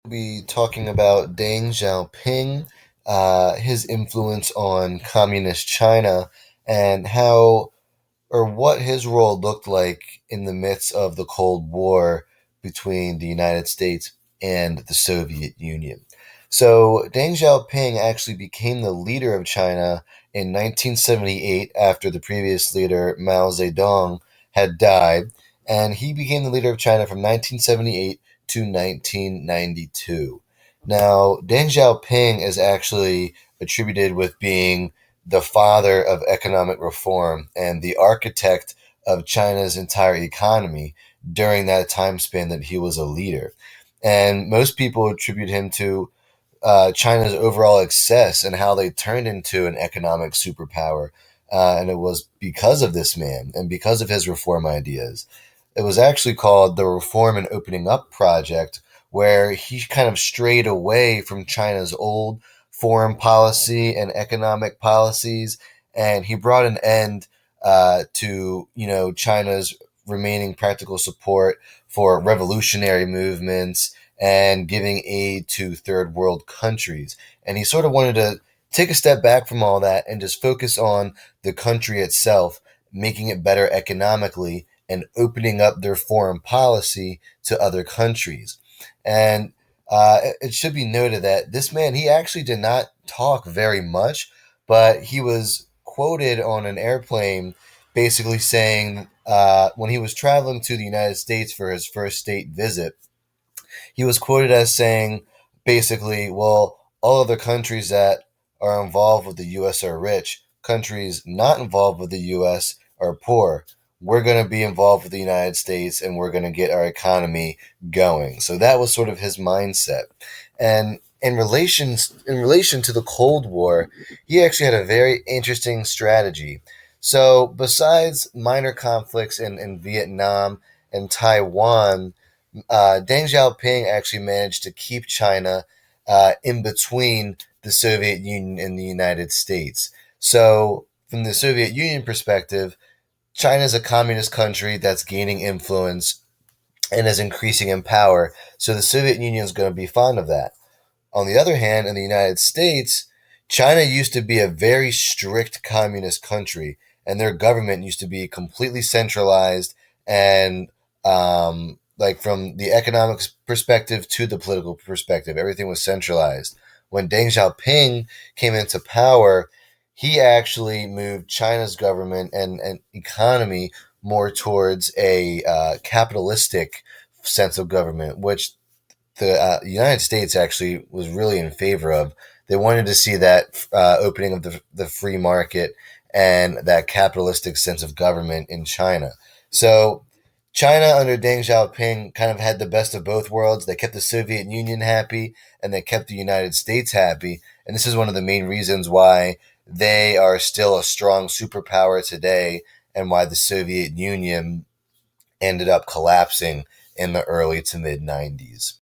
Be talking about Deng Xiaoping, his influence on communist China, and how or what his role looked like in the midst of the Cold War between the United States and the Soviet Union. So, Deng Xiaoping actually became the leader of China in 1978 after the previous leader, Mao Zedong, had died, and he became the leader of China from 1978 to 1992. Now, Deng Xiaoping is actually attributed with being the father of economic reform and the architect of China's entire economy during that time span that he was a leader. And most people attribute him to China's overall success and how they turned into an economic superpower. And it was because of this man and because of his reform ideas. It was actually called the Reform and Opening Up Project, where he kind of strayed away from China's old foreign policy and economic policies, and he brought an end to China's remaining practical support for revolutionary movements and giving aid to third world countries. And he sort of wanted to take a step back from all that and just focus on the country itself, making it better economically and opening up their foreign policy to other countries. And it should be noted that this man, he actually did not talk very much, but he was quoted on an airplane basically saying when he was traveling to the United States for his first state visit, he was quoted as saying basically, well, all other countries that are involved with the U.S. are rich. Countries not involved with the U.S. are poor. We're going to be involved with the United States and we're going to get our economy going. So that was sort of his mindset. And in relation to the Cold War, he actually had a very interesting strategy. So besides minor conflicts in Vietnam and Taiwan, Deng Xiaoping actually managed to keep China in between the Soviet Union and the United States. So, from the Soviet Union perspective, China is a communist country that's gaining influence and is increasing in power. So, the Soviet Union is going to be fond of that. On the other hand, in the United States, China used to be a very strict communist country, and their government used to be completely centralized and like from the economic perspective to the political perspective, everything was centralized. When Deng Xiaoping came into power, he actually moved China's government and economy more towards a capitalistic sense of government, which the United States actually was really in favor of. They wanted to see that opening of the free market and that capitalistic sense of government in China. So China under Deng Xiaoping kind of had the best of both worlds. They kept the Soviet Union happy and they kept the United States happy. And this is one of the main reasons why they are still a strong superpower today and why the Soviet Union ended up collapsing in the early to mid 90s.